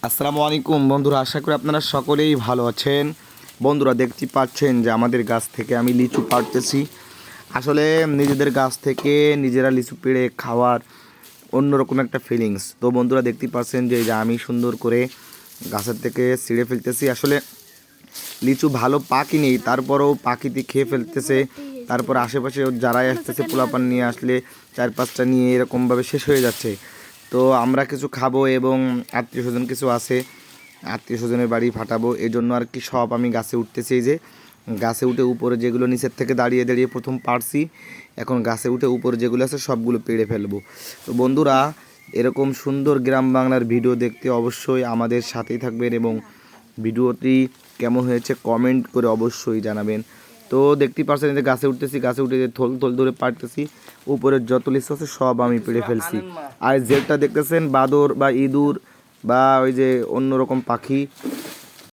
আসসালামু আলাইকুম বন্ধুরা, আশা করি আপনারা সকলেই ভালো আছেন। বন্ধুরা, দেখতে পাচ্ছেন যে আমাদের গাছ থেকে আমি লিচু পাড়তেছি। আসলে নিজেদের গাছ থেকে নিজেরা লিচু পেড়ে খাওয়ার অন্যরকম একটা ফিলিংস। তো বন্ধুরা, দেখতে পাচ্ছেন যে আমি সুন্দর করে গাছের থেকে ছিঁড়ে ফেলতেছি। আসলে লিচু ভালো পাকি নেই, তারপরেও পাখিতে খেয়ে ফেলতেছে। তারপর আশেপাশে যারাই আসতেছে পোলাপান নিয়ে আসলে 4-5টা নিয়ে এরকমভাবে শেষ হয়ে যাচ্ছে। তো আমরা কিছু খাবো এবং আত্মীয় স্বজন কিছু আছে, আত্মীয় স্বজনের বাড়ি ফাটাবো, এই জন্য আর কি সব আমি গাছে উঠতেছি। এই যে গাছে উঠে উপরে যেগুলো নিচের থেকে দাঁড়িয়ে দাঁড়িয়ে প্রথম পারছি, এখন গাছে উঠে উপরে যেগুলো আছে সবগুলো পেড়ে ফেলবো। তো বন্ধুরা, এরকম সুন্দর গ্রাম বাংলার ভিডিও দেখতে অবশ্যই আমাদের সাথেই থাকবেন এবং ভিডিওটি কেমন হয়েছে কমেন্ট করে অবশ্যই জানাবেন। তো দেখতেই পাচ্ছেন যে গাছে উঠতেছি, গাছে উঠে যে থল থল ধরে পারতেছি, উপরের যত লিচু আছে সব আমি পেড়ে ফেলছি। আর যেটা দেখতেছেন বাদর বা ইঁদুর বা ওই যে অন্যরকম পাখি,